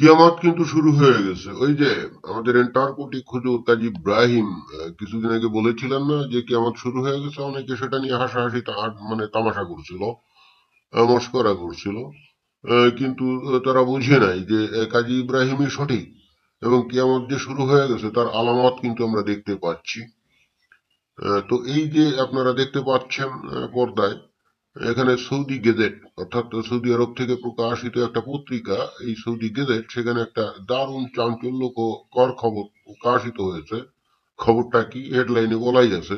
কিয়ামত কিন্তু শুরু হয়ে গেছে। ওই যে আমাদের এন্টারকোটিক হুজুর কাজী ইব্রাহিম কিছুদিন আগে বলেছিলেন না যে কিয়ামত শুরু হয়ে গেছে, অনেকে সেটা নিয়ে হাসাহাসি মানে তামাশা করছিল, মশকরা করছিল। কিন্তু তারা বুঝে নাই যে কাজী ইব্রাহিমই সঠিক, এবং কিয়ামত যে শুরু হয়ে গেছে তার আলামত কিন্তু আমরা দেখতে পাচ্ছি। তো এই যে আপনারা দেখতে পাচ্ছেন পর্দায়, এখানে সৌদি গেজেট, অর্থাৎ সৌদি আরব থেকে প্রকাশিত একটা পত্রিকা, এই সৌদি গেজেট, সেখানে একটা দারুণ চাঞ্চল্যকর খবর প্রকাশিত হয়েছে। খবরটা কি? হেডলাইনে বলাই আছে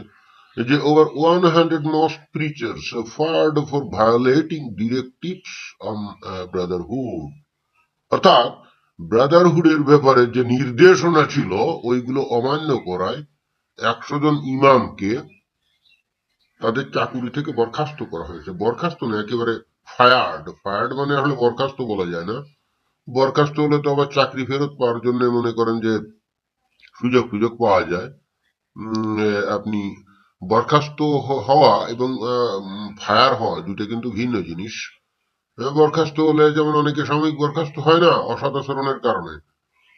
যে over 100 mosque preachers fired for violating directives on brotherhood. অর্থাৎ ব্রাদারহুডের ব্যাপারে যে নির্দেশনা ছিল ওইগুলো অমান্য করায় 100 জন ইমামকে তাদের চাকুরি থেকে বরখাস্ত করা হয়েছে। বরখাস্ত না, একেবারে ফায়ার্ড। ফায়ার্ড মানে আসলে বরখাস্ত বলা যায় না। বরখাস্ত হলে তো আবার চাকরি ফেরত পাওয়ার জন্য মনে করেন যে সুযোগ সুযোগ পাওয়া যায়। আপনি বরখাস্ত হওয়া এবং ফায়ার হওয়া দুটো কিন্তু ভিন্ন জিনিস। বরখাস্ত হলে যেমন অনেকে সাময়িক বরখাস্ত হয় না অসৎ আচরণের কারণে,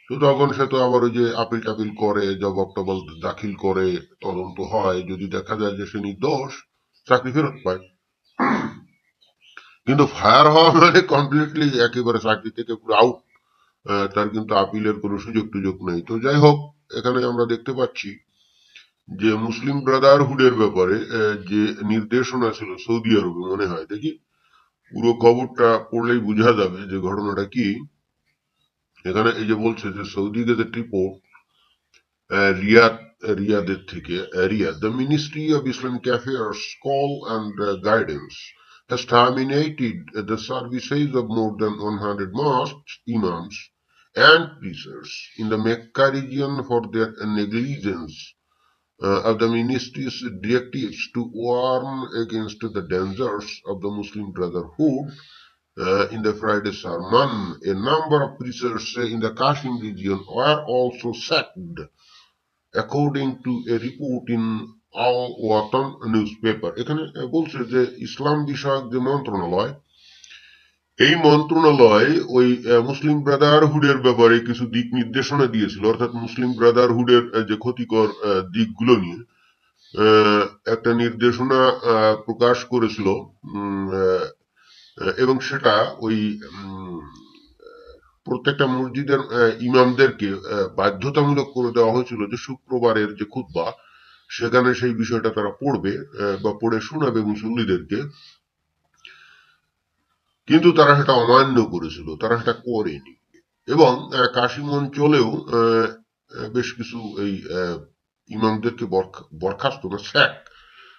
তো তখন সে তো আবার ওই যে আপিল টাপিল করে, জবাব টবাব দাখিল করে, তদন্ত হয়, যদি দেখা যায় যে সে নির্দোষ, চাকরি ফেরত পায়। কিন্তু ফায়ার হওয়া মানে কমপ্লিটলি একেবারে চাকরি থেকে পুরো আউট। তার কিন্তু আপিলের কোনো সুযোগ টুযোগ নেই। তো যাই হোক, এখানে আমরা দেখতে পাচ্ছি যে মুসলিম ব্রাদারহুডের ব্যাপারে যে নির্দেশনা ছিল সৌদি আরবে, মনে হয় দেখি পুরো খবরটা পড়লেই বোঝা যাবে যে ঘটনাটা কি। এখানে এই যে বলছে যে সৌদি গেজেট রিপোর্ট, রিয়াদ, রিয়াদের থেকে, Riyad, the Ministry of Islamic Affairs call and guidance has terminated the services of more than 100 mosques, imams and preachers in the Mecca region for their negligence of the ministry's directives to warn against the dangers of the Muslim Brotherhood. In the Friday sermon, a number of preachers in the Kashim region were also sacked, according to a report in Al Watan newspaper. এখানে বলছে যে ইসলাম বিষয়ক যে মন্ত্রণালয়, এই মন্ত্রণালয় ওই মুসলিম ব্রাদারহুডের ব্যাপারে কিছু দিক নির্দেশনা দিয়েছিল, অর্থাৎ মুসলিম ব্রাদারহুডের যে ক্ষতিকর দিকগুলো নিয়ে একটা নির্দেশনা প্রকাশ করেছিল। এবং সেটা ওই প্রত্যেকটা মসজিদের ইমামদেরকে বাধ্যতামূলক করে দেওয়া হয়েছিল যে শুক্রবারের যে খুতবা, সেখানে সেই বিষয়টা তারা পড়বে বা পড়ে শোনাবে মুসল্লিদেরকে। কিন্তু তারা সেটা অমান্য করেছিল, তারা সেটা করেনি। এবং কাশিম অঞ্চলেও বেশ কিছু এই ইমামদেরকে বরখাস্ত না,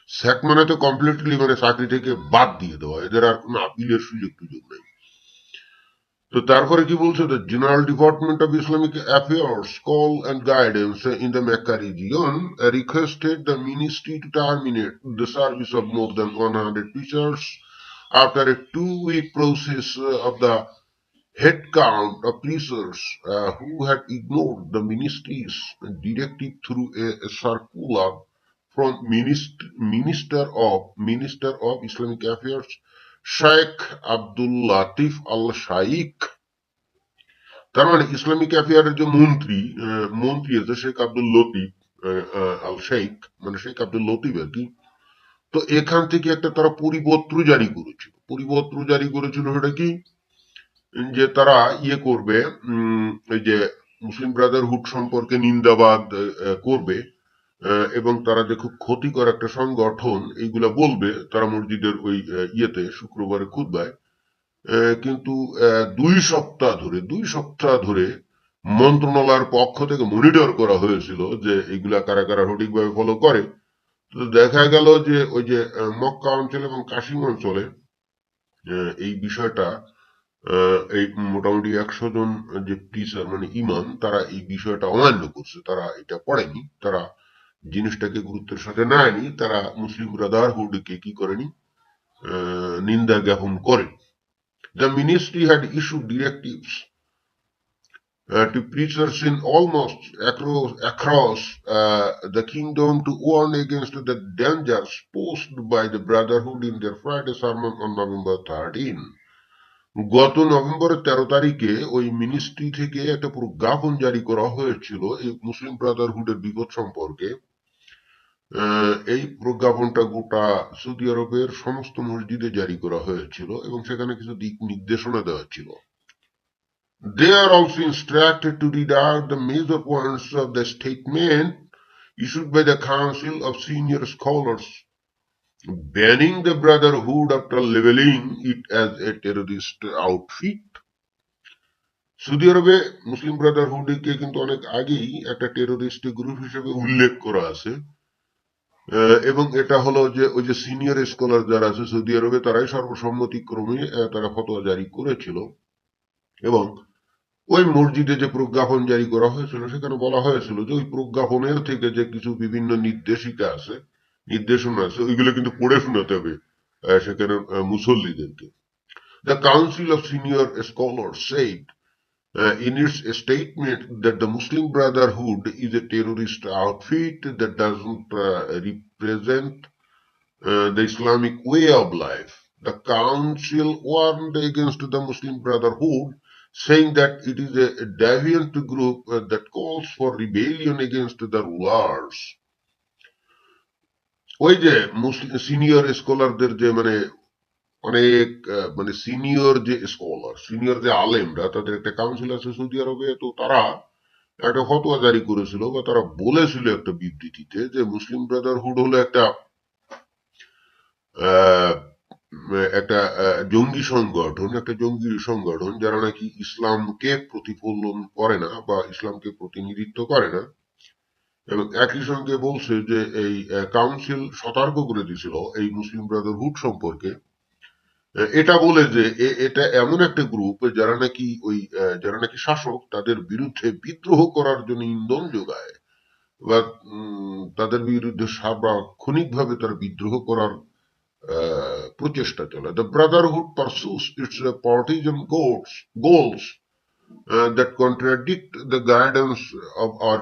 স্যাক মানে তো কমপ্লিটলি মানে চাকরি থেকে বাদ দিয়ে দেওয়া, এদের আর কোনো আপিলের সুযোগ টুযোগ নেই। তো তারপরে কি বলছে, the General Department of Islamic Affairs Call and Guidance in the Mecca region requested the ministry to terminate the service of more than 100 preachers after a 2-week process of the head count of preachers who had ignored the ministry's directive through a circular from Minister of Islamic Affairs Sheikh Abdul Latif Al Shaikh। তার মানে Islamic অ্যাফেয়ারের যে মন্ত্রী আছে শেখ আব্দুল লতিফ আল শেখ, মানে শেখ আব্দুল লতিফ আর কি। তো এখান থেকে একটা তারা পরিপত্র জারি করেছিল। সেটা কি, যে তারা ইয়ে করবে, এই যে মুসলিম ব্রাদারহুড সম্পর্কে নিন্দাবাদ করবে, এবং তারা যে খুব ক্ষতিকর একটা সংগঠন এইগুলা বলবে তারা মসজিদের ওই ইয়েতে শুক্রবারে খুতবায়। কিন্তু 2 সপ্তাহ ধরে মন্ত্রণালয়ের পক্ষ থেকে মনিটর করা হয়েছিল যে এগুলা কারা কারা সঠিকভাবে ফলো করে। তো দেখা গেল যে ওই যে মক্কা অঞ্চলে এবং কাশিম অঞ্চলে এই বিষয়টা, এই মোটামুটি 100 জন যে টিচার মানে ইমাম, তারা এই বিষয়টা অমান্য করছে, তারা এটা পড়েনি, তারা জিনিসটাকে গুরুত্বের সাথে নেয়নি, তারা মুসলিম ব্রাদারহুডকে কি করেনি, নিন্দা জ্ঞাপন করে। The ministry had issued directives to preachers in almost across the kingdom to warn against the dangers posed by the Brotherhood in their Friday sermon on November 13. গত নভেম্বরের 13 তারিখে ওই মিনিস্ট্রি থেকে একটা প্রজ্ঞাপন জারি করা হয়েছিল এই মুসলিম ব্রাদারহুডের বিপদ সম্পর্কে। এই প্রজ্ঞাপনটা গোটা সৌদি আরবের সমস্ত মসজিদে জারি করা হয়েছিল এবং সেখানে কিছু দিক নির্দেশনা দেওয়া ছিল। They are also instructed to read out the major points of the statement issued by the Council of Senior Scholars, banning the Brotherhood after labeling it as a terrorist outfit. Saudi আরবে মুসলিম ব্রাদারহুডকে কিন্তু অনেক আগেই একটা terrorist group হিসেবে উল্লেখ করা আছে। এবং এটা হলো যে ওই যে সিনিয়র স্কলার যারা আছে সৌদি আরবে তারাই সর্বসম্মতিক্রমে তারা ফতোয়া জারি করেছিল। এবং ওই মসজিদে যে প্রজ্ঞাপন জারি করা হয়েছিল সেখানে বলা হয়েছিল যে ওই প্রজ্ঞাপনের থেকে যে কিছু বিভিন্ন নির্দেশনা আছে ওইগুলো কিন্তু পড়ে শোনাতে হবে সেখানে মুসল্লিদেরকে। The council of senior scholar said in its statement that the Muslim Brotherhood is a terrorist outfit that doesn't represent the Islamic way of life. The council warned against the Muslim Brotherhood, saying that it is a deviant group that calls for rebellion against the rulers. ওই যে senior স্কলারদের যে অনেক senior যে scholar senior যে আলেমরা তাদের একটা council আছে সৌদি আরবে, তো তারা একটা ফতোয়া জারি করেছিল বা তারা বলেছিল একটা বিবৃতিতে যে মুসলিম ব্রাদারহুড হলো একটা একটা জঙ্গি সংগঠন যারা নাকি ইসলামকে প্রতিফলন করে না বা ইসলামকে প্রতিনিধিত্ব করে না। এবং একই সঙ্গে বলছে যে এই কাউন্সিল সতর্ক করে দিয়েছিল এই মুসলিম ব্রাদারহুড সম্পর্কে, এটা বলে যে এটা এমন একটা গ্রুপ যারা নাকি শাসক তাদের বিরুদ্ধে বিদ্রোহ করার জন্য ইন্ধন যোগায় বা তাদের বিরুদ্ধে সার্বক্ষণিকভাবে তারা বিদ্রোহ করার প্রচেষ্টা চলে। The Brotherhood pursues its partisan goals that contradict the guidance of our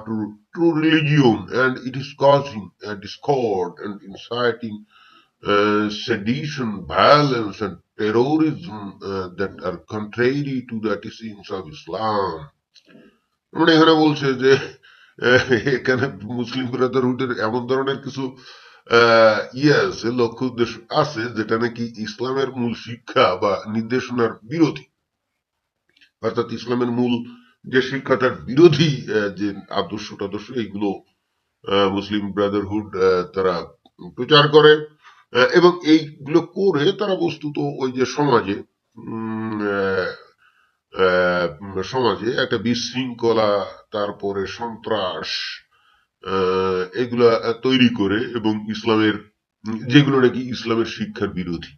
true religion, and it is causing discord and inciting sedition, violence, and terrorism that are contrary to the teachings of Islam. এখানে বলছে যে এখানে মুসলিম ব্রাদারহুডের এমন ধরনের কিছু আছে, লক্ষ্য উদ্দেশ্য আছে যেটা নাকি ইসলামের মূল শিক্ষা বা নির্দেশনার বিরোধী, অর্থাৎ ইসলামের মূল যে শিক্ষা তার বিরোধী যে আদর্শ এইগুলো মুসলিম ব্রাদারহুড তারা প্রচার করে। এবং এইগুলো করে তারা বস্তুত ওই যে সমাজে একটা বিশৃঙ্খলা, তারপরে সন্ত্রাস এগুলা তৈরি করে এবং যেগুলো নাকি ইসলামের শিক্ষার বিরোধী।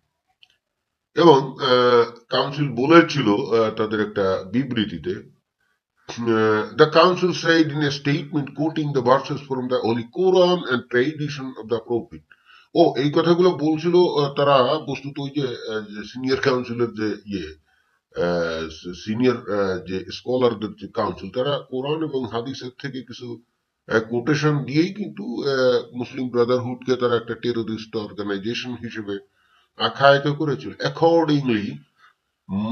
এবং কাউন্সিল বলেছিল তাদের একটা বিবৃতিতে, the council said in a statement quoting the verses from the Holy Quran and tradition of the Prophet. এই কথাগুলো বলছিল তারা বস্তুত ওই যে সিনিয়র কাউন্সিলের যে সিনিয়র যে স্কলারদের যে কাউন্সিল তারা কোরআন এবং হাদিসের থেকে কিছু কোটেশন দিয়েই কিন্তু মুসলিম ব্রাদারহুডকে তারা একটা টেরোরিস্ট অর্গানাইজেশন হিসেবে আখ্যায়িত করেছিল। Accordingly,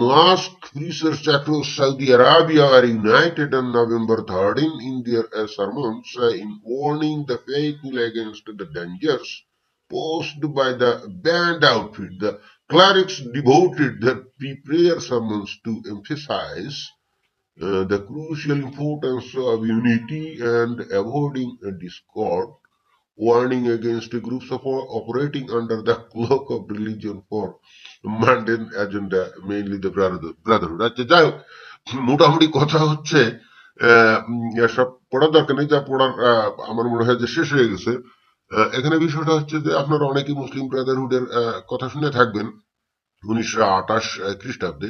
mosque preachers across Saudi Arabia were united on November 13 in their sermons in warning the faithful against the dangers posed by the banned outfit. The clerics devoted their pre-prayer sermons to emphasize the crucial importance of unity and avoiding discord, warning against groups operating under the cloak of religion for mundane agenda, mainly the brotherhood. আচ্ছা, যাই হোক, মোটামুটি কথা হচ্ছে সব পড়ার দরকার নেই, যা পড়ার আমার মনে হয় যে শেষ হয়ে গেছে। এখানে বিষয়টা হচ্ছে যে আপনারা অনেকেই মুসলিম ব্রাদারহুডের কথা শুনে থাকবেন। 1928 খ্রিস্টাব্দে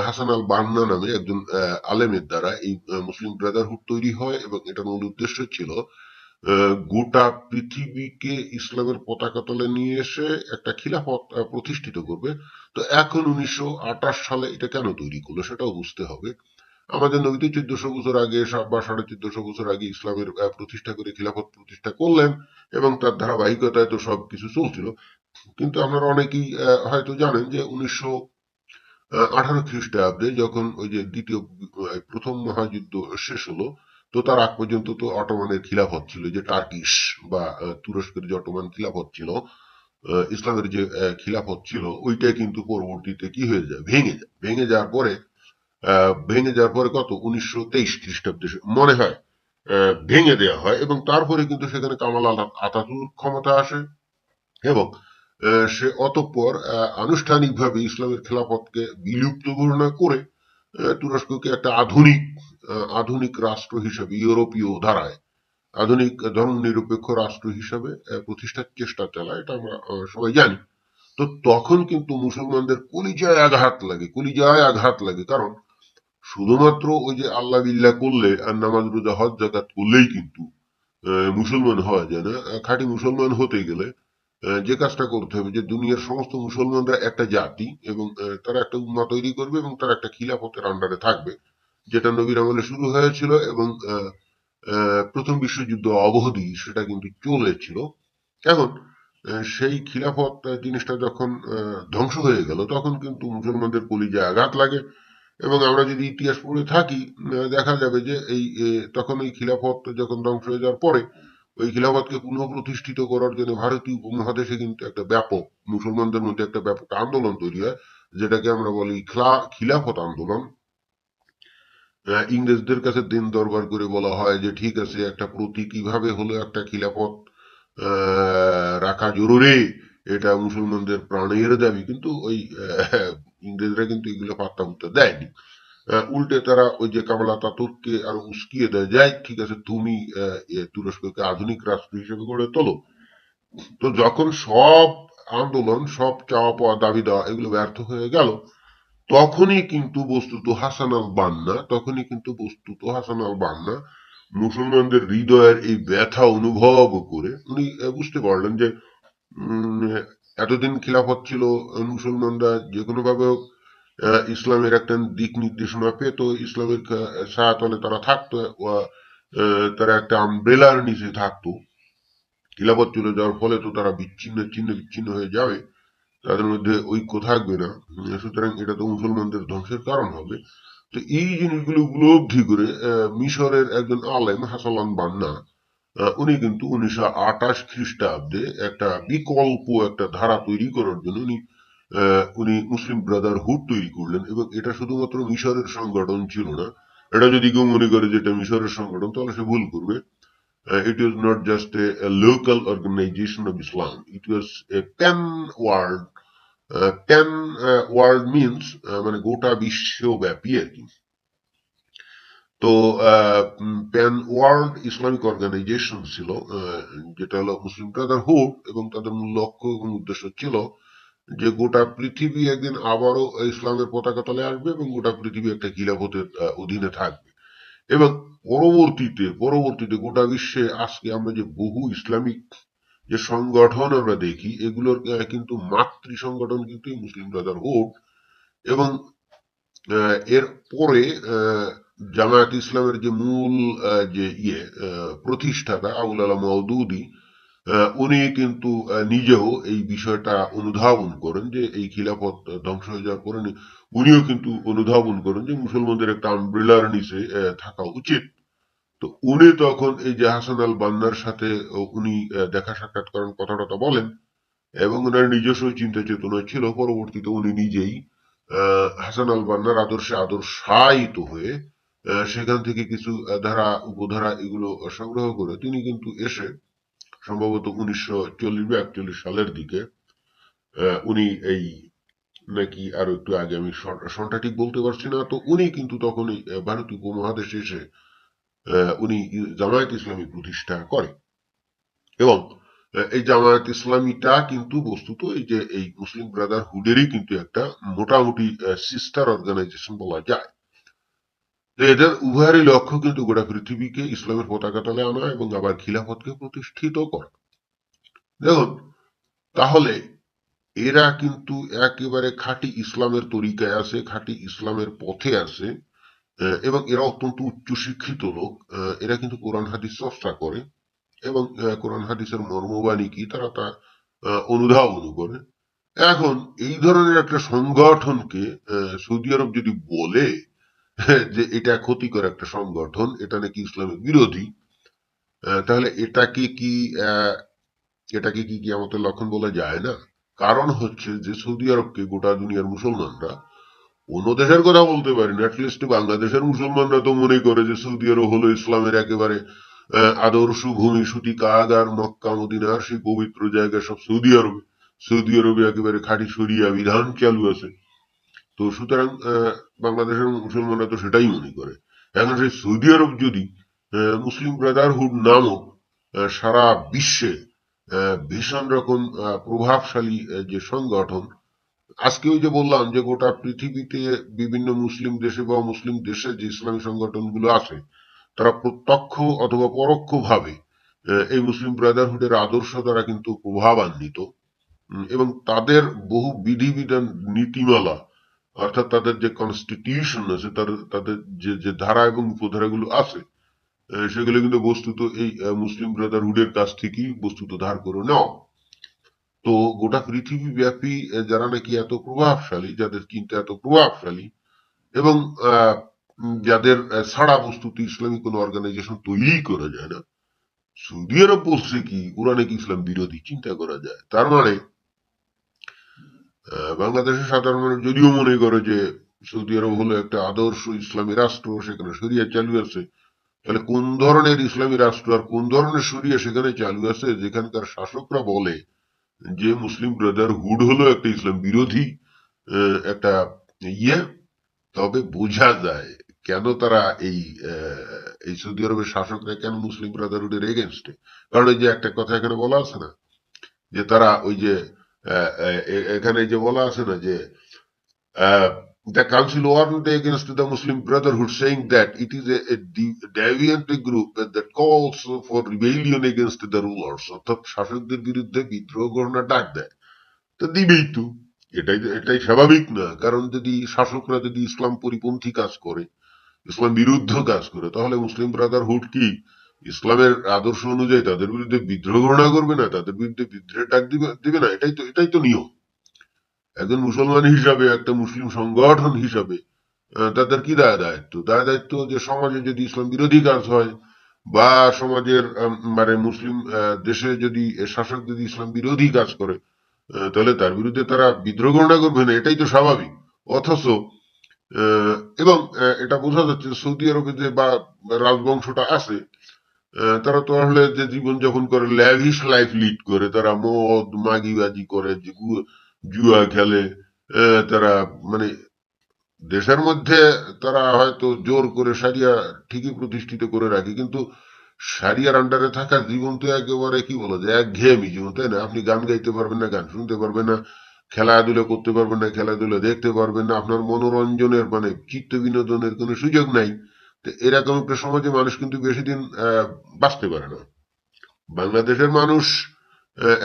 হাসান আল বান্না নামে একজন আলেমের দ্বারা এই মুসলিম ব্রাদারহুড তৈরি হয় এবং এটার মূল উদ্দেশ্য ছিল গোটা পৃথিবীকে ইসলামের পতাকা তলে নিয়ে এসে একটা খিলাফত প্রতিষ্ঠিত করবে। তো এখন 1928 সালে এটা কেন তৈরি করলো সেটাও বুঝতে হবে। আমাদের নবী 1400 বছর আগে বা 1450 বছর আগে ইসলামের প্রতিষ্ঠা করে খিলাফত প্রতিষ্ঠা করলেন এবং তার ধারাবাহিকতায় তো সবকিছু চলছিল। কিন্তু আপনারা অনেকেই হয়তো জানেন যে 18 খ্রিস্টাব্দে যখন ওই যে প্রথম মহাযুদ্ধ শেষ হলো, তো তার আগ পর্যন্ত তো অটোমানের খিলাফত ছিল, যে টার্কিশ বা তুরস্কের যে অটোমান খিলাফত ছিল, ইসলামের যে খিলাফত ছিল, ওইটা কিন্তু পরবর্তীতে কি হয়ে যায়, ভেঙে যাওয়ার পরে কত 1923 খ্রিস্টাব্দে মনে হয় ভেঙে দেওয়া হয়, এবং তারপরে কিন্তু সেখানে কামাল আতাতুর্ক ক্ষমতা আসে, এবং সে অতঃপর আনুষ্ঠানিকভাবে ইসলামের খেলাফতকে বিলুপ্ত ঘোষণা করে তুরস্ককে একটা আধুনিক রাষ্ট্র হিসেবে, ইউরোপীয় ধারায় আধুনিক ধর্মনিরপেক্ষ রাষ্ট্র হিসেবে প্রতিষ্ঠার চেষ্টা চালায়, এটা আমরা সবাই জানি। তো তখন কিন্তু মুসলমানদের কলিজায় আঘাত লাগে, কারণ শুধুমাত্র ওই যে আল্লাহ বিল্লাহ করলে আর নামাজ রোজা হজ জাকাত করলেই কিন্তু মুসলমান হওয়া যায় না। খাঁটি মুসলমান হতে গেলে যে কাজটা করতে হবে, যে দুনিয়ার সমস্ত মুসলমানরা একটা জাতি, এবং তারা একটা উম্মাহ তৈরি করবে, এবং তারা একটা খিলাফতের আন্ডারে থাকবে, যেটা নবীর আমলে শুরু হয়েছিল, এবং প্রথম বিশ্বযুদ্ধ অবধি সেটা কিন্তু চলেছিল। এখন সেই খিলাফত জিনিসটা যখন ধ্বংস হয়ে গেল, তখন কিন্তু মুসলমানদের কলিজায় আঘাত লাগে, এবং আমরা যদি ইতিহাস পড়ে থাকি দেখা যাবে যে তখন ওই খিলাফত যখন ধ্বংস হয়ে যাওয়ার পরে ওই খিলাফতকে পুনঃপ্রতিষ্ঠিত করার জন্য ভারতীয় উপমহাদেশে কিন্তু একটা ব্যাপক, মুসলমানদের মধ্যে একটা ব্যাপক আন্দোলন তৈরি হয়, যেটাকে আমরা বলি খিলাফত আন্দোলন। ইংরেজদের কাছে দিন দরবার করে বলা হয় যে ঠিক আছে, একটা প্রতীক কিভাবে হলো একটা খিলাফত রাখা জরুরি, এটা মুসলমানদের প্রাণের দাবি, কিন্তু ওই ইংরেজরা কিন্তু এগুলো পাত্তা পুত্তা দেয়নি। উল্টে তারা ওই যে কামাল আতাতুর্ককে আরো উস্কিয়ে দেয়, যাই ঠিক আছে, তুমি তুরস্ককে আধুনিক রাষ্ট্র হিসেবে গড়ে তোলো। তো যখন সব আন্দোলন, সব চাওয়া পাওয়া, দাবি দেওয়া এগুলো ব্যর্থ হয়ে গেল, তখনই কিন্তু বস্তুত হাসান আল বান্না মুসলমানদের হৃদয়ের এই ব্যথা অনুভব করে উনি বুঝতে পারলেন যে উম, এতদিন খিলাফত ছিল, মুসলমানরা যে কোনো ভাবে হোক ইসলামের একটা দিক নির্দেশনা পেত, ইসলামের ছায়াতলে তারা থাকতো, তারা একটা আমব্রেলার নিচে থাকতো। খিলাফত চলে যাওয়ার ফলে তো তারা বিচ্ছিন্ন হয়ে যাবে, তাদের মধ্যে ঐক্য থাকবে না। সুতরাং এটা তো মুসলমানদের ধ্বংসের কারণ হবে। তো এই জিনিসগুলো উপলব্ধি করে মিশরের একজন আলেম হাসান বান্না, উনি কিন্তু 1928 খ্রিস্টাব্দে একটা বিকল্প একটা ধারা তৈরি করার জন্য উনি মুসলিম ব্রাদারহুড তৈরি করলেন, এবং এটা শুধুমাত্র মিশরের সংগঠন ছিল না। এটা যদি কেউ মনে করে যে এটা মিশরের সংগঠন, তাহলে সে ভুল করবে। It was not just a local organization of Islam. It was a pan-world. pan-world means মানে গোটা বিশ্বব্যাপী আর কি। তো প্যান ওয়ার্ল্ড ইসলামিক অর্গানাইজেশন ছিল, যেটা হলো মুসলিম ব্রাদারহুড, এবং তাদের মূল লক্ষ্য এবং উদ্দেশ্য ছিল যে গোটা পৃথিবী একদিন আবারও ইসলামের পতাকা তলে আসবে, এবং গোটা পৃথিবী একটা খিলাফতের অধীনে থাকবে। এবং পরবর্তীতে গোটা বিশ্বে আজকে আমরা যে বহু ইসলামিক যে সংগঠন আমরা দেখি, এগুলোর কিন্তু মাতৃ সংগঠন কিন্তু এই মুসলিম ব্রাদারহুড। এবং এর পরে জামায়াত ইসলামের যে মূল যে প্রতিষ্ঠাতা আবুল আলা মওদুদী, উনি কিন্তু নিজেও এই বিষয়টা অনুধাবন করেন যে এই খিলাফত ধ্বংস হয়ে যাওয়ার পরে উনিও কিন্তু অনুধাবন করেন যে মুসলমানদের একটা আমব্রেলার নিচে থাকা উচিত। তো উনি তখন এই যে হাসান আল বান্নার সাথে উনি দেখা সাক্ষাৎ করেন, কথা টথা বলেন, এবং ওনার নিজস্ব চিন্তা চেতনা ছিল। পরবর্তীতে উনি নিজেই হাসান আল বান্নার আদর্শে আদর্শায়িত হয়ে সেখান থেকে কিছু ধারা উপধারা এগুলো সংগ্রহ করে তিনি কিন্তু এসে সম্ভবত 1940 বা 41 সালের দিকে উনি এই নাকি আরো একটু আগে, আমি সনটা ঠিক বলতে পারছি না, তো উনি কিন্তু তখন এই ভারতীয় উপমহাদেশে এসে উনি জামায়াত ইসলামী প্রতিষ্ঠা করে। এবং এই জামায়াত ইসলামীটা কিন্তু বস্তুত এই মুসলিম ব্রাদারহুডেরই কিন্তু একটা মোটামুটি সিস্টার অর্গানাইজেশন বলা যায়। তো এদের উভয়েরই লক্ষ্য কিন্তু গোটা পৃথিবীকে ইসলামের পতাকা তলে আনা, এবং আবার খিলাফতকে প্রতিষ্ঠিত করা। দেখুন, তাহলে এরা কিন্তু একেবারে খাঁটি ইসলামের তরিকায় আছে, খাঁটি ইসলামের পথে আছে, এবং এরা অত্যন্ত উচ্চ শিক্ষিত লোক। এরা কিন্তু কোরআন হাদিস চর্চা করে, এবং কোরআন হাদিসের মর্মবাণী কি তারা তা অনুধাবন করে। এখন এই ধরনের একটা সংগঠনকে সৌদি আরব যদি বলে যে এটা ক্ষতিকর একটা সংগঠন, এটা নাকি ইসলামের বিরোধী, তাহলে আহ, এটাকে কি কিয়ামতের লক্ষণ বলা যায় না? কারণ হচ্ছে যে সৌদি আরবকে গোটা দুনিয়ার মুসলমানরা, অন্য দেশের কথা বলতে পারি না, অ্যাটলিস্ট বাংলাদেশের মুসলমানরা তো মনে করে যে সৌদি আরব হলো ইসলামের একেবারে আদর্শ ভূমি, সুতি কাগার, মক্কা মদিনার সেই পবিত্র জায়গা সব সৌদি আরবে। সৌদি আরবে একেবারে খাঁটি শরিয়া বিধান চালু আছে। তো সুতরাং বাংলাদেশের মুসলমানরা তো সেটাই মনে করে। এখন সেই সৌদি আরব যদি মুসলিম ব্রাদারহুড নামক সারা বিশ্বে ভীষণ রকম প্রভাবশালী যে সংগঠন, আজকে ওই যে বললাম যে গোটা পৃথিবীতে বিভিন্ন মুসলিম দেশে বা মুসলিম দেশে যে ইসলামী সংগঠনগুলো আছে, তারা প্রত্যক্ষ অথবা পরোক্ষ ভাবে এই মুসলিম ব্রাদারহুডের আদর্শ দ্বারা কিন্তু প্রভাবান্বিত। এবং তাদের বহু বিধিবিধান, নীতিমালা, অর্থাৎ তাদের যে কনস্টিটিউশন আছে, তাদের যে যে ধারা এবং উপধারাগুলো আছে, সেগুলো কিন্তু বস্তুত এই মুসলিম ব্রাদারহুডের কাছ থেকেই বস্তুত ধার করে নেওয়া। তো গোটা পৃথিবী ব্যাপী যারা নাকি এত প্রভাবশালী, যাদের চিন্তা এত প্রভাবশালী, এবং যাদের ছাড়া বস্তুত ইসলামী কোন অর্গানাইজেশন তৈরি করা যায় না, সৌদি আরব বলছে কি ওরা নাকি ইসলাম বিরোধী, চিন্তা করা যায়। তার মানে বাংলাদেশের সাধারণ মানুষ যদিও মনে করে যে সৌদি আরব হলো একটা আদর্শ ইসলামী রাষ্ট্র, সেখানে শরিয়া চালু আছে, তাহলে কোন ধরনের ইসলামী রাষ্ট্র আর কোন ধরনের শরিয়া সেখানে চালু আছে যেখানকার শাসকরা বলে যে মুসলিম ব্রাদারহুড হলো একটা ইসলাম বিরোধী একটা ইয়ে? তবে বোঝা যায় কেন তারা এই সৌদি আরবের শাসকরা কেন মুসলিম ব্রাদারহুডের এগেনস্টে। কারণ এই যে একটা কথা এখানে বলা আছে না, যে তারা ওই যে এখানে যে বলা আছে না যে the council warned against the Muslim Brotherhood, saying that it is a deviant group that calls for rebellion against the rulers, অর্থাৎ শাসকদের বিরুদ্ধে বিদ্রোহ ঘোষণা ডাক দেয়। তো দিবেই তো, এটাই স্বাভাবিক না? কারণ যদি শাসকরা যদি ইসলাম পরিপন্থী কাজ করে, ইসলাম বিরুদ্ধ কাজ করে, তাহলে মুসলিম ব্রাদারহুড কি ইসলামের আদর্শ অনুযায়ী তাদের বিরুদ্ধে বিদ্রোহ ঘোষণা করবে না, তাদের বিরুদ্ধে বিদ্রোহের ডাক দিবে না? এটাই তো নিয়ম। একজন মুসলমান হিসাবে, একটা মুসলিম সংগঠন হিসাবে তাদের কি দায় দায়িত্ব যে সমাজে যদি ইসলাম বিরোধী কাজ হয়, বা সমাজের মানে মুসলিম দেশে যদি শাসক যদি ইসলাম বিরোধী কাজ করে, তাহলে তার বিরুদ্ধে তারা বিদ্রোহ ঘোষণা করবে না? এটাই তো স্বাভাবিক। অথচ এবং এটা বোঝা যাচ্ছে সৌদি আরবে যে বা রাজবংশটা আছে, তারা তো আসলে যে জীবনযাপন করে, ল্যাভিশ লাইফ লিড করে, তারা মদ মাগিবাজি করে, জুয়া খেলে, তারা মানে দেশের মধ্যে তারা হয়তো জোর করে সারিয়া ঠিকই প্রতিষ্ঠিত করে রাখে, কিন্তু সারিয়ার আন্ডারে থাকা জীবন তো একেবারে কি বলা যায় একঘেয়েমি জীবন, তাই না? আপনি গান গাইতে পারবেন না, গান শুনতে পারবেন না, খেলাধুলা করতে পারবেন না, খেলাধুলা দেখতে পারবেন না, আপনার মনোরঞ্জনের মানে চিত্ত বিনোদনের কোনো সুযোগ নাই। তো এরকম একটা সমাজে মানুষ কিন্তু বেশি দিন বাঁচতে পারে না। বাংলাদেশের মানুষ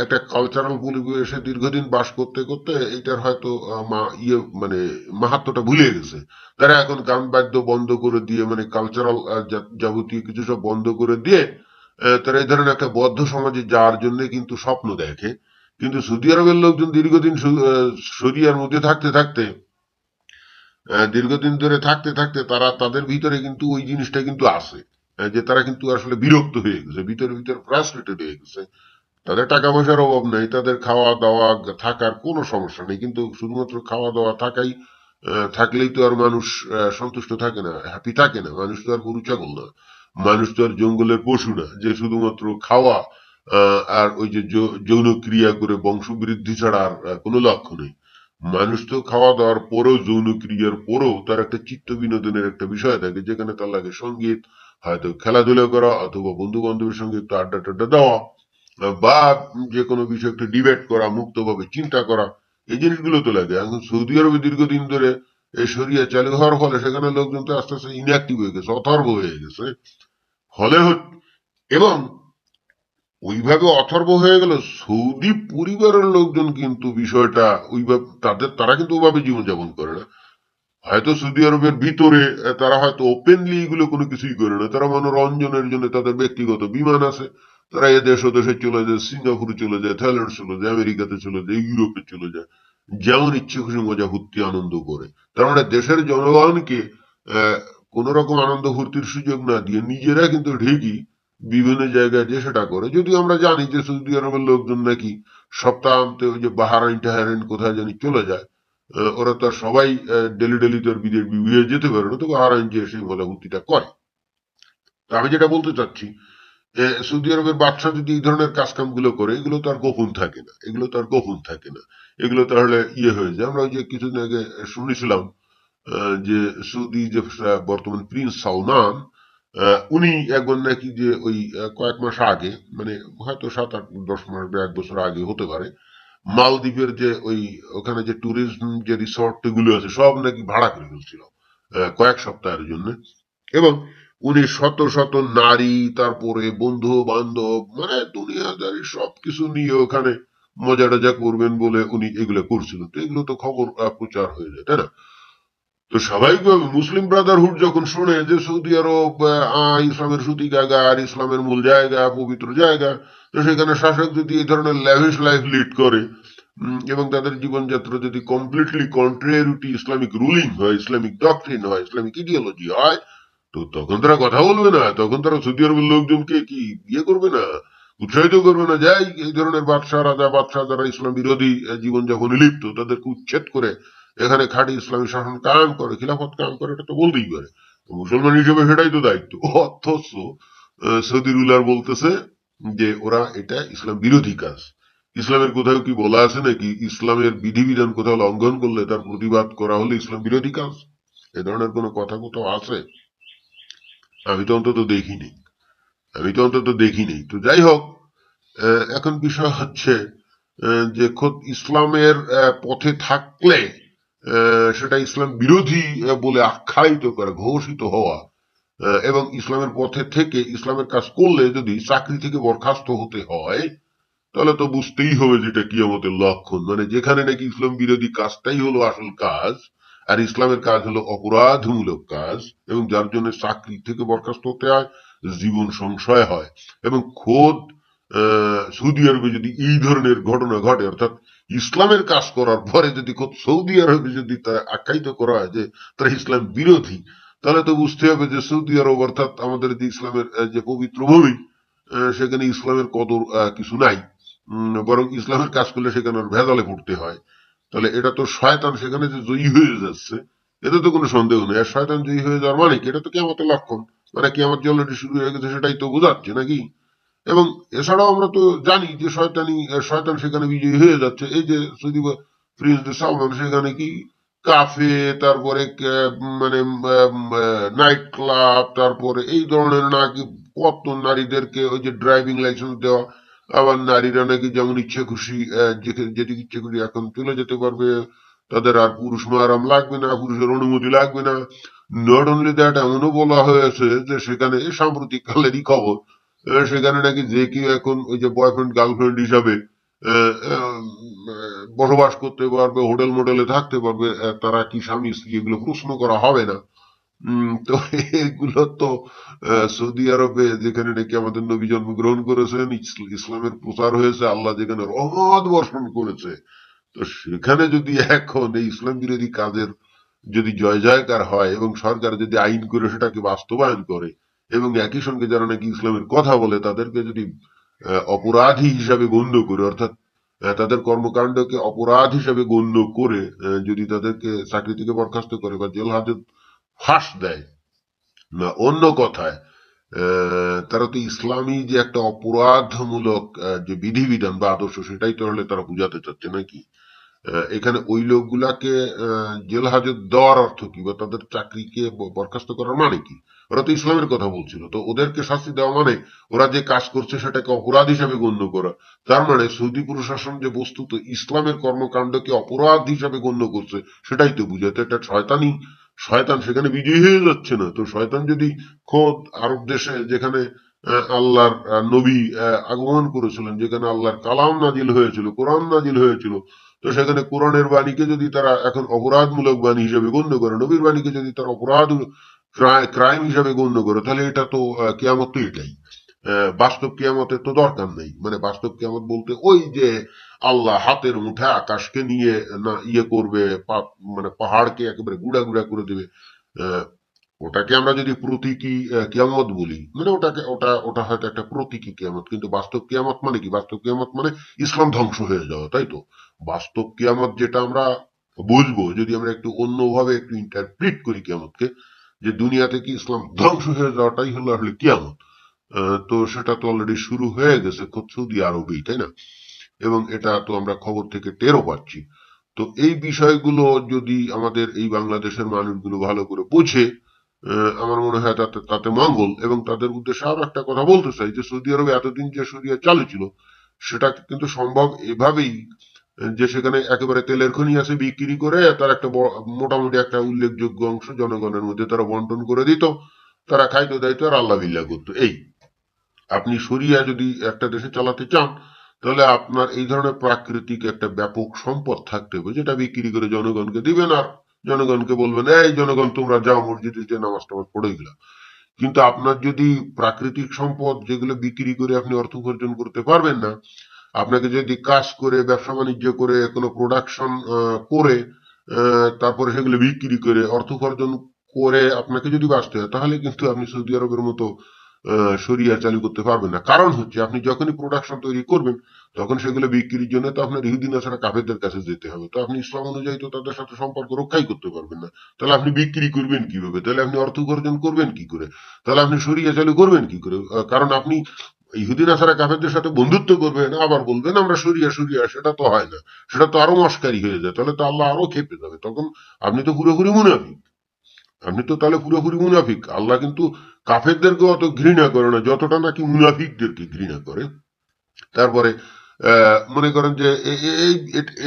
একটা কালচারাল পরিবেশে দীর্ঘদিন বাস করতে করতে এইটার হয়তো মানে মাহাত্ম্যটা ভুলে গেছে। তারা এখন গান বাদ্য বন্ধ করে দিয়ে, মানে কালচারাল যাবতীয় কিছু সব বন্ধ করে দিয়ে তারা এই ধরনের একটা বদ্ধ সমাজে যাওয়ার জন্য কিন্তু স্বপ্ন দেখে। কিন্তু সৌদি আরবের লোকজন দীর্ঘদিন শরিয়ার মধ্যে থাকতে থাকতে, দীর্ঘদিন ধরে থাকতে থাকতে তারা তাদের ভিতরে কিন্তু ওই জিনিসটা কিন্তু আছে, যে তারা কিন্তু আসলে বিরক্ত হয়ে গেছে, ভিতরে ভিতরে ফ্রাস্ট্রেটেড হয়ে গেছে। তাদের টাকা পয়সার অভাব নেই, তাদের খাওয়া দাওয়া থাকার কোনো সমস্যা নেই, কিন্তু শুধুমাত্র খাওয়া দাওয়া থাকলেই তো আর মানুষ সন্তুষ্ট থাকে না, হ্যাপি থাকে না। মানুষ তো আর গরু ছাগল না, মানুষ তো আর জঙ্গলের পশু না যে শুধুমাত্র খাওয়া আর ওই যে যৌন ক্রিয়া করে বংশ বৃদ্ধি ছাড়া আর কোনো লক্ষ্য নেই। মানুষ তো খাওয়া দাওয়ার পরেও, যৌন ক্রিয়ার পরেও তার একটা চিত্ত বিনোদনের একটা বিষয় থাকে, যেখানে তার লাগে সঙ্গীত, হয়তো খেলাধুলা করা, অথবা বন্ধু বান্ধবের সঙ্গে একটু আড্ডা টাড্ডা দেওয়া, বা যে কোনো বিষয় একটু ডিবেট করা, মুক্তভাবে চিন্তা করা, এই জিনিসগুলো তো লাগে। এখন সৌদি আরবে দীর্ঘদিন ধরে এই শরিয়া চালু হওয়ার ফলে সেখানে লোকজন তো আস্তে আস্তে ইনঅ্যাক্টিভ হয়ে গেছে, অথর্ব হয়ে গেছে। ফলে এবং ওইভাবে অথর্ব হয়ে গেল সৌদি পরিবারের লোকজন, কিন্তু বিষয়টা ওইভাবে তারা কিন্তু ওইভাবে জীবনযাপন করে না। হয়তো সৌদি আরবের ভিতরে তারা হয়তো ওপেনলি এগুলো কোনো কিছুই করে না, তারা মনোরঞ্জনের জন্য তাদের ব্যক্তিগত বিমান আছে, তারা এ দেশ ও দেশে চলে যায়, সিঙ্গাপুরে চলে যায়, থাইল্যান্ড চলে যায়, আমেরিকাতে চলে যায়, ইউরোপে চলে যায়, যেমন ইচ্ছে খুশি মজা ফুর্তি আনন্দ করে। তার মানে দেশের জনগণকে আহ, কোন রকম আনন্দ ফুর্তির সুযোগ না দিয়ে নিজেরা কিন্তু ঠিকই বিভিন্ন জায়গায় যে সেটা করে। যদিও আমরা জানি যে সৌদি আরবের লোকজন নাকি সপ্তাহান্তে ওই যে বাহারাইন টাহারাইন কোথায় জানি চলে যায়। ওরা তো আর সবাই ডেলি ডেলি তো আর বিদেশ বিয়ে যেতে পারে না, তো বাহারাইন যে সেই মজা ফুর্তিটা করে। তো আমি যেটা বলতে চাচ্ছি, সৌদি আরবের বাদশাহ যদি এই ধরনের কাজ কাম গুলো করে, এগুলো তো আর গোপন থাকে না, এগুলো তো আর গোপন থাকে না, এগুলো তাহলে হয়ে যায়। আমরা ওই যে কিছুদিন আগে শুনেছিলাম যে সৌদি যে বর্তমান প্রিন্স সালমান, উনি একবার নাকি যে ওই কয়েক মাস আগে, মানে হয়তো 7-8-10 মাস বা 1 বছর আগে হতে পারে, মালদ্বীপের যে ওই ওখানে যে ট্যুরিজম যে রিসর্ট গুলো আছে সব নাকি ভাড়া করে ফেলছিল কয়েক সপ্তাহের জন্য। এবং উনি শত শত নারী, তারপরে বন্ধু বান্ধব, মানে দুনিয়াদারি সবকিছু নিয়ে ওখানে মজা টজা করবেন বলে উনি এগুলো করছিলেন। তো এগুলো তো খবর প্রচার হয়ে যায়, তাই না? তো স্বাভাবিকভাবে মুসলিম ব্রাদারহুড যখন শোনে যে সৌদি আরব ইসলামের সুতি জায়গা আর ইসলামের মূল জায়গা, পবিত্র জায়গা, তো সেখানে শাসক যদি এই ধরনের ল্যাভিশ লাইফ লিড করে এবং তাদের জীবনযাত্রা যদি কমপ্লিটলি কন্ট্রিয়ারি টু ইসলামিক রুলিং হয়, ইসলামিক ডক্ট্রিন হয়, ইসলামিক ইডিওলজি হয়, তো তখন তারা কথা বলবে না, তখন তারা সৌদি আরবের লোকজনকে কি করবে না, উৎসাহিত করবে না, যাই এই ধরনের বাদশাহ রাজা বাদশাহ যারা ইসলাম বিরোধী জীবনযাপনে লিপ্ত তাদেরকে উচ্ছেদ করে এখানে খাঁটি ইসলামী শাসন কায়েম করে, খিলাফত কায়েম করে, এটা তো বলতেই পারে। তো মুসলমান হিসেবে সেটাই তো দায়িত্ব। অথচ সৌদি রুলার বলতেছে যে ওরা এটা ইসলাম বিরোধী কাজ। ইসলামের কোথাও কি বলা আছে নাকি ইসলামের বিধিবিধান কোথাও লঙ্ঘন করলে তার প্রতিবাদ করা হলে ইসলাম বিরোধী কাজ? এ ধরনের কোনো কথা কোথাও আছে? আমি তো অন্তত দেখিনি, আমি তো অন্তত দেখিনি। তো যাই হোক, এখন বিষয় হচ্ছে যে খোদ ইসলামের পথে থাকলে সেটা ইসলাম বিরোধী বলে আখ্যায়িত করা, ঘোষিত হওয়া, এবং ইসলামের পথে থেকে ইসলামের কাজ করলে যদি চাকরি থেকে বরখাস্ত হতে হয়, তাহলে তো বুঝতেই হবে যেটা কিয়ামতের লক্ষণ। মানে যেখানে নাকি ইসলাম বিরোধী কাজটাই হলো আসল কাজ, আর ইসলামের কাজ হলো অপরাধমূলক কাজ, এবং যার জন্য চাকরি থেকে বরখাস্ত হতে হয়, জীবন সংশয় হয়। এবং খোদ সৌদি আরবে যদি এই ধরনের ঘটনা ঘটে, অর্থাৎ ইসলামের কাজ করার পরে যদি খোদ সৌদি আরবে যদি তা আখ্যায়িত করা হয় যে তারা ইসলাম বিরোধী, তাহলে তো বুঝতে হবে যে সৌদি আরব অর্থাৎ আমাদের যে ইসলামের যে পবিত্র ভূমি, সেখানে ইসলামের কদর কিছু নাই। বরং ইসলামের কাজ করলে সেখানে ভেজালে পড়তে হয়। তাহলে এটা তো শয়তান সেখানে যে জয়ী হয়ে যাচ্ছে, এতে তো কোনো সন্দেহ নেই। আর শয়তান জয়ী হয়ে যাওয়ার মানে কি? এটা তো কিয়ামতের লক্ষণ। মানে কিয়ামত যে অলরেডি শুরু হয়ে গেছে সেটাই তো বোঝাচ্ছে নাকি? এবং এছাড়াও আমরা তো জানি যে শয়তান সেখানে বিজয়ী হয়ে যাচ্ছে। এই যে সৌদি প্রিন্স সালমান সেখানে কি কাফে, তারপরে মানে নাইট ক্লাব, তারপরে এই ধরনের নাকি কত নারীদেরকে ওই যে ড্রাইভিং লাইসেন্স দেওয়া, আবার নারীরা নাকি যেমন ইচ্ছে খুশি যেদিকে ইচ্ছে খুশি এখন চলে যেতে পারবে, তাদের আর পুরুষ মারাম লাগবে না, পুরুষের অনুমতি লাগবে না। নট অনলি দ্যাট, এমনও বলা হয়েছে যে সেখানে সাম্প্রতিক কালেরই খবর, সেখানে নাকি যে কেউ এখন ওই যে বয়ফ্রেন্ড গার্লফ্রেন্ড হিসাবে বসবাস করতে পারবে, হোটেল মোটেলে থাকতে পারবে, তারা কি স্বামী স্ত্রী এগুলো প্রশ্ন করা হবে না। তো এগুলো তো সৌদি আরবে যেখানে নাকি আমাদের নবী জন্মগ্রহণ করেছেন, ইসলামের প্রচার হয়েছে, আল্লাহ যেখানে রহমত বর্ষণ করেছে, তো সেখানে যদি এখন এই ইসলাম বিরোধী কাজের যদি জয় জয়কার হয় এবং সরকার যদি আইন করে সেটাকে বাস্তবায়ন করে, এবং একই সঙ্গে যারা নাকি ইসলামের কথা বলে তাদেরকে যদি অপরাধী হিসাবে গণ্য করে, অর্থাৎ তাদের কর্মকাণ্ডকে অপরাধ হিসাবে গণ্য করে যদি তাদেরকে চাকরি থেকে বরখাস্ত করে বা জেল হাজত ফাঁস দেয়, না অন্য কথায় তারা তো ইসলামী যে একটা অপরাধমূলক যে বিধিবিধান বা আদর্শ সেটাই তো হলে তারা বুঝাতে চাচ্ছে নাকি? এখানে ওই লোকগুলাকে জেল হাজত দেওয়ার অর্থ কি, বা তাদের চাকরিকে বরখাস্ত করার মানে কি? ওরা তো ইসলামের কথা বলছিল, তো ওদেরকে শাস্তি দেওয়া মানে ওরা যে কাজ করছে সেটাকে অপরাধ হিসাবে গণ্য করা। তার মানে সৌদি প্রশাসন যে বস্তুত ইসলামের কর্মকাণ্ডকে অপরাধ হিসাবে গণ্য করছে সেটাই তো বুঝায়। তো এটা শয়তান সেখানে বিজয়ী হয়ে যাচ্ছে না? তো শয়তান যদি খোদ আরব দেশে যেখানে আল্লাহর নবী আগমন করেছিলেন, যেখানে আল্লাহর কালাম নাজিল হয়েছিল, কোরআন নাজিল হয়েছিল, তো সেখানে কোরআনের বাণীকে যদি তারা এখন অপরাধমূলক বাণী হিসেবে গণ্য করে, নবীর বাণীকে যদি তারা অপরাধ ক্রাইম হিসাবে গণ্য করে, তাহলে এটা তো কিয়ামত তো এটাই। বাস্তব কিয়ামতের তো দরকার নেই। মানে বাস্তব কিয়ামত বলতে ওই যে আল্লাহ হাতের মুঠায় আকাশকে নিয়ে না ইয়ে করবে, মানে পাহাড়কে একেবারে গুড়া গুড়া করে দেবে। আহ, ওটাকে আমরা যদি প্রতীকী কিয়ামত বলি, মানে ওটা হয়তো একটা প্রতীকী কিয়ামত, কিন্তু বাস্তব কিয়ামত মানে কি? বাস্তব কিয়ামত মানে ইসলাম ধ্বংস হয়ে যাওয়া, তাই তো? বাস্তব কিয়ামত যেটা আমরা বুঝবো, যদি আমরা একটু অন্যভাবে একটু ইন্টারপ্রিট করি কিয়ামতকে, যে দুনিয়া থেকে ইসলাম ধ্বংস হয়ে যাওয়াটাই হলো আসলে কিয়ামত। তো সেটা তো অলরেডি শুরু হয়ে গেছে খোদ সৌদি আরবেই, তাই না? এবং এটা তো আমরা খবর থেকে টেরও পাচ্ছি। তো এই বিষয়গুলো যদি আমাদের এই বাংলাদেশের মানুষগুলো ভালো করে বোঝে, আমার মনে হয় তাতে তাতে মঙ্গল। এবং তাদের উদ্দেশ্যে আরো একটা কথা বলতে চাই, যে সৌদি আরবে এতদিন যে শরিয়া চালু ছিল, সেটা কিন্তু সম্ভব এভাবেই, যে সেখানে একেবারে তেলের খনি আছে, বিক্রি করে তার একটা মোটামুটি একটা উল্লেখযোগ্য অংশ জনগণের মধ্যে তারা বন্টন করে দিত, তারা খাইতো দাইতো আর আল্লাহ বিল্লাহ করতো। এই আপনি শরিয়া যদি একটা দেশে চালাতে চান, তাহলে আপনার এই ধরনের প্রাকৃতিক একটা ব্যাপক সম্পদ থাকতে হবে, যেটা বিক্রি করে জনগণকে দিবেন, আর জনগণকে বলবেন এই জনগণ তোমরা যাও মসজিদে যে নামাজ টামাজ পড়ে গেলা। কিন্তু আপনার যদি প্রাকৃতিক সম্পদ যেগুলো বিক্রি করে আপনি অর্থ উপার্জন করতে পারবেন না, আপনাকে যদি কাজ করে ব্যবসা বাণিজ্য করে কোনো প্রোডাকশন করে তারপরে সেগুলো বিক্রি করে অর্থ উপার্জন করে আপনাকে যদি বাঁচতে হয়, তাহলে কিন্তু আপনি সৌদি আরবের মতো শরিয়া চালু করতে পারবেন না। কারণ হচ্ছে আপনি যখনই প্রোডাকশন তৈরি করবেন, তখন সেগুলো বিক্রির জন্য তো আপনার ইহুদি নাসারা কাফেরদের কাছে যেতে হবে। তো আপনি ইসলাম অনুযায়ী তো তাদের সাথে সম্পর্ক রক্ষাই করতে পারবেন না। তাহলে আপনি বিক্রি করবেন কিভাবে? তাহলে আপনি অর্থ উপার্জন করবেন কি করে? তাহলে আপনি শরিয়া চালু করবেন কি করে? কারণ আপনি ইহুদি নাসারা কাফেরদের সাথে বন্ধুত্ব করবেন, আবার বলবেন আমরা শরিয়া শরিয়া, সেটা তো হয় না। সেটা তো আরো মস্কারি হয়ে যায়, তাহলে তো আল্লাহ আরো খেপে যাবে। তখন আপনি তো পুরোপুরি মুনাফিক। আপনি তো তাহলে পুরোপুরি মুনাফিক। আল্লাহ কিন্তু কাফেরদেরকে অত ঘৃণা করে না, যতটা নাকি মুনাফিকদেরকে ঘৃণা করে। তারপরে মনে করেন যে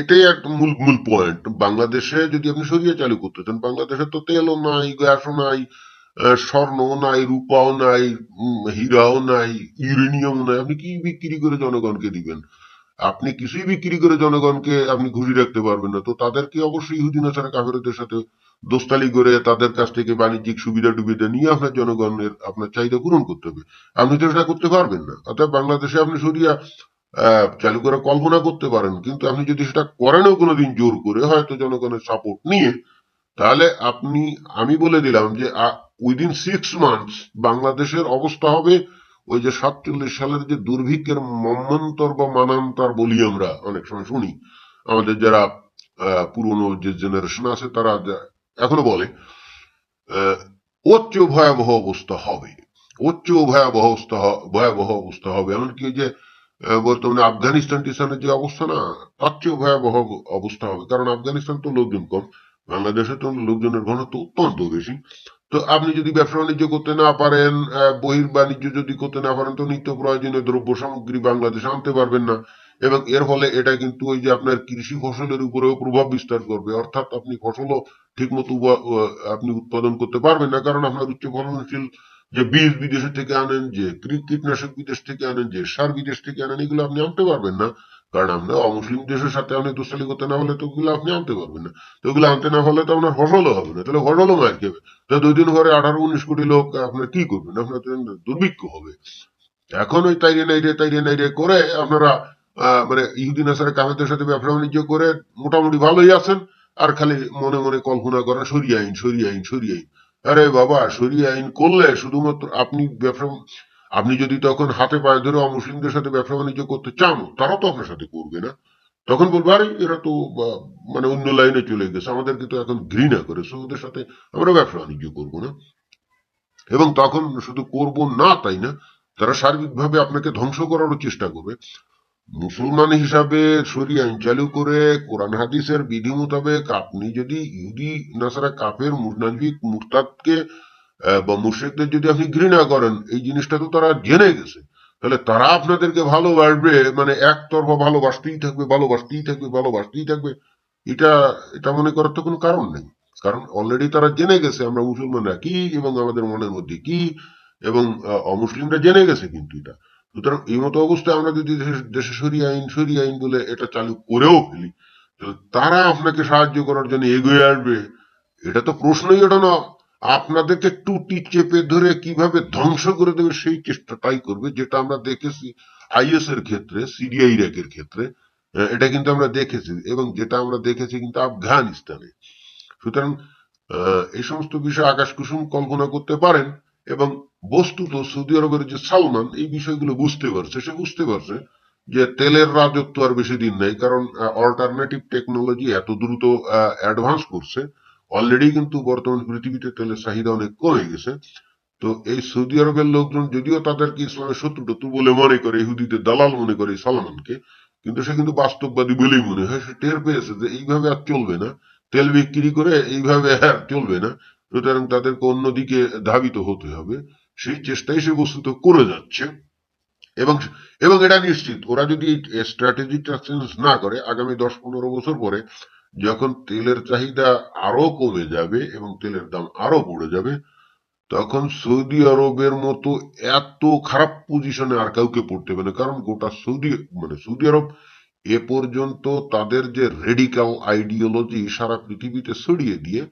এটাই একটা মূল মূল পয়েন্ট। বাংলাদেশে যদি আপনি সরিয়ে চালু করতে চান, বাংলাদেশে তো তেলও নাই, গ্যাসও নাই, স্বর্ণও নাই, রূপাও নাই, হীরাও নাই, ইউরেনিয়ামও নাই। আপনি কি বিক্রি করে জনগণকে দিবেন? আপনি কিছুই বিক্রি করে জনগণকে আপনি ঘুরি রাখতে পারবেন না। তো তাদেরকে অবশ্যই ইহুদি নাসারা কাফেরদের সাথে দোস্তালি করে তাদের কাছ থেকে বাণিজ্যিক সুবিধা টুবিধা নিয়ে আপনার জনগণের আপনার চাহিদা পূরণ করতে হবে। আপনি তো সেটা করতে পারবেন না। অর্থাৎ বাংলাদেশে আপনি সরিয়া চালু করে কল্পনা করতে পারেন, কিন্তু আপনি যদি সেটা করেনও কোনোদিন জোর করে, হয়তো জনগণের সাপোর্ট নিয়ে, তাহলে আপনি, আমি বলে দিলাম যে উইদিন 6 মান্থস বাংলাদেশের অবস্থা হবে ওই যে 47 সালের যে দুর্ভিক্ষের মন্বন্তর বা মানান্তর বলি আমরা অনেক সময় শুনি, আমাদের যারা পুরনো যে জেনারেশন আছে তারা এখনো বলে, আহ, ওর চেয়েও ভয়াবহ অবস্থা হবে। ওর চেয়েও ভয়াবহ অবস্থা হবে। এমনকি ওই যে বর্তমানে আফগানিস্তান টিস্তানের যে অবস্থা না, তার চেয়েও ভয়াবহ অবস্থা হবে। কারণ আফগানিস্তান তো লোকজন কম, বাংলাদেশে তো লোকজনের ঘনত্ব অত্যন্ত বেশি। তো আপনি যদি ব্যবসা বাণিজ্য করতে না পারেন, বহির্বাণিজ্য যদি করতে না পারেন, তো নিত্য প্রয়োজনীয় দ্রব্য সামগ্রী বাংলাদেশে আনতে পারবেন না। এবং এর ফলে এটা কিন্তু ওই যে আপনার কৃষি ফসলের উপরেও প্রভাব বিস্তার করবে। অর্থাৎ আপনি ফসলও ঠিক মতো আপনি উৎপাদন করতে পারবেন না, কারণ আপনার উচ্চ ফলনশীল যে বীজ বিদেশ থেকে আনেন, যে কীটনাশক বিদেশ থেকে আনেন, যে সার বিদেশ থেকে আনেন, এগুলো আপনি আনতে পারবেন না। কারণ আমরা অমুসলিম দেশের সাথে আপনি দোস্তালি করতে না হলে তো ওগুলো আপনি আনতে পারবেন না। তো ওগুলো আনতে না হলে তো আপনার ফসলও হবে না, তাহলে ফসলও মার খেবে। তো 2 দিন পরে 18-19 কোটি লোক আপনার কি করবেন? আপনার তো দুর্ভিক্ষ হবে। এখন ওই তাইরে নাইরে করে আপনারা মানে ইহুদি নাসারা কাফেরদের সাথে ব্যবসা বাণিজ্য করে মোটামুটি ভালোই আছেন। আর খালি মনে মনে কল্পনা করেন সরিয়া আইন সরিয়া আইন সরিয়া আইন। আরে বাবা, সরিয়া আইন করলে শুধুমাত্র আপনি ব্যবসা, আপনি যদি তখন হাতে পায়ে ধরে অমুসলিমদের সাথে ব্যবসা বাণিজ্য করতে চান, তারা তো আপনার সাথে করবে না। তখন বলবো আরে এরা তো মানে অন্য লাইনে চলে গেছে, আমাদেরকে তো এখন ঘৃণা করে, সো ওদের সাথে আমরা ব্যবসা বাণিজ্য করবো না। এবং তখন শুধু করব না তাই না, তারা সার্বিকভাবে আপনাকে ধ্বংস করারও চেষ্টা করবে। মুসলমান হিসাবে শরিয়া আইন চালু করে কোরআন হাদিসের বিধি মোতাবেক আপনি যদি ইহুদি নাসারা কাফের মুনাফিক মুরতাদকে বা মুশরিকদের যদি আপনি ঘৃণা করেন, এই জিনিসটা তো তারা জেনে গেছে, তাহলে তারা আপনাদেরকে ভালোবাসবে, মানে একতরফা ভালোবাসতেই থাকবে ভালোবাসতেই থাকবে ভালোবাসতেই থাকবে। এটা এটা মনে করার তো কোনো কারণ নেই। কারণ অলরেডি তারা জেনে গেছে আমরা মুসলমানরা কি এবং আমাদের মনের মধ্যে কি, এবং অমুসলিমরা জেনে গেছে কিন্তু এটা। সুতরাং এই মতো অবস্থায় আমরা যদি দেশে সরিয়া আইন বলে এটা চালু করেও ফেলি, তাহলে তারা আপনাকে সাহায্য করার জন্য এগিয়ে আসবে, এটা তো প্রশ্নই ওঠে না। আপনাদেরকে টুটি চেপে ধরে কিভাবে ধ্বংস করে দেবে সেই চেষ্টাটাই করবে, যেটা আমরা দেখেছি আইএস এর ক্ষেত্রে, সিরিয়া ইরাকের ক্ষেত্রে। এটা কিন্তু আমরা দেখেছি, এবং যেটা আমরা দেখেছি কিন্তু আফগানিস্তানে। সুতরাং এই সমস্ত বিষয় আকাশ কুসুম কল্পনা করতে পারেন, এবং বস্তুত সৌদি আরবের যে সালমান এই বিষয়গুলো বুঝতে পারছে। সে বুঝতে পারছে যে তেলের রাজত্ব আর বেশি দিন নেই, কারণ অল্টারনেটিভ টেকনোলজি এত দ্রুত অ্যাডভান্স করছে। অলরেডি কিন্তু বর্তমান পৃথিবীতে তেলের চাহিদা অনেক কমে গেছে। তো এই সৌদি আরবের লোকজন যদিও তাদেরকে ইসলামের শত্রু টত্রু বলে মনে করে, ইহুদিদের দালাল মনে করে সালমানকে, কিন্তু সে কিন্তু বাস্তববাদী বলেই মনে হয়। সে টের পেয়েছে যে এইভাবে আর চলবে না, তেল বিক্রি করে এইভাবে আর চলবে না, সুতরাং তাদেরকে অন্যদিকে ধাবিত হতে হবে। সেই চেষ্টাই সে বস্তুত করে যাচ্ছে। এবং এবং এটা নিশ্চিত, ওরা যদি স্ট্র্যাটেজিটা চেঞ্জ না করে, আগামী 10-15 বছর পরে যখন তেলের চাহিদা আরো কমে যাবে এবং তেলের দাম আরো পড়ে যাবে, তখন সৌদি আরবের মতো এত খারাপ পজিশনে আর কাউকে পড়তে হবে না। কারণ গোটা সৌদি আরব এ পর্যন্ত তাদের যে রেডিক্যাল আইডিওলজি সারা পৃথিবীতে ছড়িয়ে দিয়ে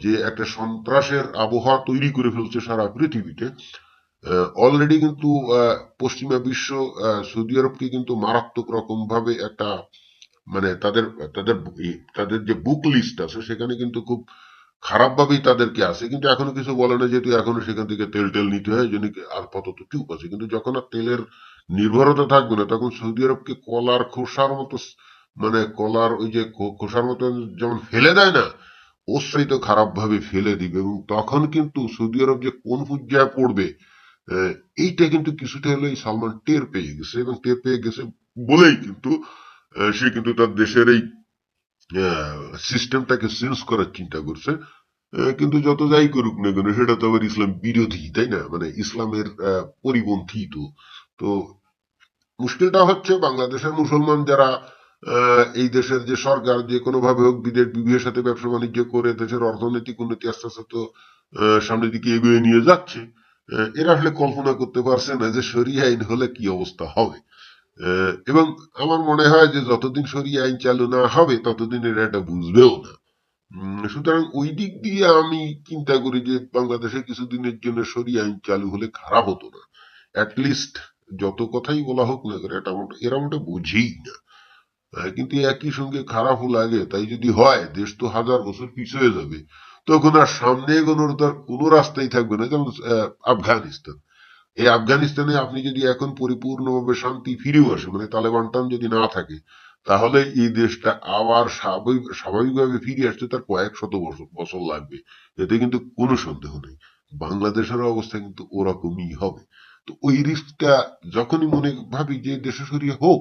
যে একটা সন্ত্রাসের আবহাওয়া তৈরি করে ফেলছে সারা পৃথিবীতে। অলরেডি কিন্তু পশ্চিমা বিশ্ব সৌদি আরবকে কিন্তু মারাত্মক রকম ভাবে একটা, মানে তাদের তাদের তাদের যে বুক লিস্ট আছে সেখানে কিন্তু খুব খারাপ ভাবেই তাদেরকে আছে, কিন্তু এখনো কিছু বলে না, যেহেতু এখনো সেখান থেকে তেল টেল নিতে হয়, জন্য আপাতত চুপ আছে। কিন্তু যখন আর তেলের নির্ভরতা থাকবে না, তখন সৌদি আরবকে কলার খোসার মতো, মানে কলার ওই যে খোসার মতো যেমন ফেলে দেয় না, ওর তো খারাপ ভাবে ফেলে দিবে। এবং তখন কিন্তু সৌদি আরব যে কোন পর্যায়ে পড়বে, আহ, এইটা কিন্তু কিছুটা হলেই সালমান টের পেয়ে গেছে, এবং টের পেয়ে গেছে বলেই কিন্তু সে কিন্তু তার দেশের এই সিস্টেমটাকে চেঞ্জ করার চিন্তা করছে। কিন্তু যত যাই করুক না কেন, সেটা তো আবার ইসলাম বিরোধী, তাই না? মানে ইসলামের পরিপন্থী। তো তো মুশকিলটা হচ্ছে বাংলাদেশের মুসলমান যারা এই দেশের যে সরকার যে কোনো ভাবে হোক বিদেশের সাথে ব্যবসা বাণিজ্য করে দেশের অর্থনৈতিক উন্নতি আস্তে আস্তে তো সামনের দিকে এগিয়ে নিয়ে যাচ্ছে। এরা আসলে কল্পনা করতে পারছে না যে শরিয়া আইন হলে কি অবস্থা হবে। এবং আমার মনে হয় যে যতদিন শরিয়া আইন চালু না হবে ততদিন এরা এটা বুঝবেও না। সুতরাং ওই দিক দিয়ে আমি চিন্তা করি যে বাংলাদেশে কিছুদিনের জন্য শরিয়া আইন চালু হলে খারাপ হতো না। অ্যাটলিস্ট যত কথাই বলা হোক না কেন, এরা মোটা বুঝেই না। কিন্তু একই সঙ্গে খারাপও লাগে। তাই যদি হয়, দেশ তো 1000 বছর পিছিয়ে যাবে, তখন আর সামনে এগোনোর তার কোনো রাস্তাই থাকবে না। যেমন আফগানিস্তান, এই আফগানিস্তানে আপনি যদি এখন পরিপূর্ণভাবে শান্তি ফিরেও আসে, মানে তালেবান টান যদি না থাকে, তাহলে এই দেশটা আবার স্বাভাবিকভাবে ফিরে আসতে তার কয়েক শত বছর লাগবে। এতে কিন্তু কোনো সন্দেহ নেই। বাংলাদেশের অবস্থা কিন্তু ওরকমই হবে। তো ওই রিস্কটা যখনই মনে ভাবি যে দেশে সরিয়ে হোক,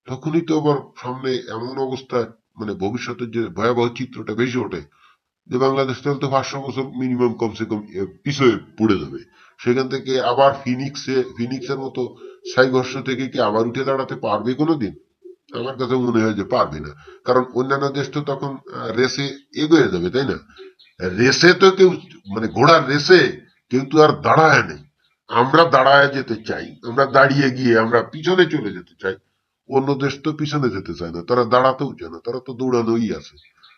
তখনই তো আবার সামনে এমন অবস্থা, মানে ভবিষ্যতের যে ভয়াবহ চিত্রটা বেশি ওঠে, যে বাংলাদেশ তাহলে তো 500 বছর মিনিমাম কমসে কম পিছনে পড়ে যাবে। সেখান থেকে আবার ফিনিক্সের মতো সাইঘর্ষ থেকে কি আবার উঠে দাঁড়াতে পারবে কোনোদিন? আমার কাছে মনে হয় যে পারবে না। কারণ অন্যান্য দেশ তো তখন রেসে এগিয়ে যাবে, তাই না? রেসে তো কেউ, মানে ঘোড়ার রেসে কেউ তো আর দাঁড়ায় নেই। আমরা দাঁড়ায় যেতে চাই, আমরা দাঁড়িয়ে গিয়ে আমরা পিছনে চলে যেতে চাই। অন্য দেশ তো পিছনে যেতে চায় না, তারা দাঁড়াতেও চায় না, তারা তো দৌড়ানোই আছে।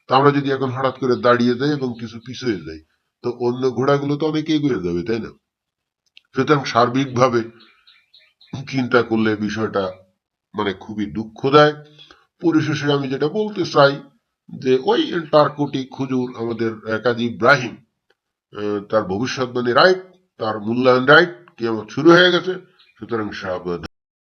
তো আমরা যদি এখন হঠাৎ করে দাঁড়িয়ে যাই এবং কিছু পিছিয়ে যাই, তো অন্য ঘোড়াগুলো তো অনেক এগিয়ে যাবে, তাই না? সুতরাং সার্বিকভাবে চিন্তা করলে বিষয়টা মানে খুবই দুঃখ দেয়। পরিশেষে আমি যেটা বলতে চাই, যে ওই টার্কোটি খুজুর আমাদের কাজী ইব্রাহিম, তার ভবিষ্যৎবাণী রাইট, তার মূল্যায়ন রাইট, কিয়ামত শুরু হয়ে গেছে। সুতরাং সাবধান।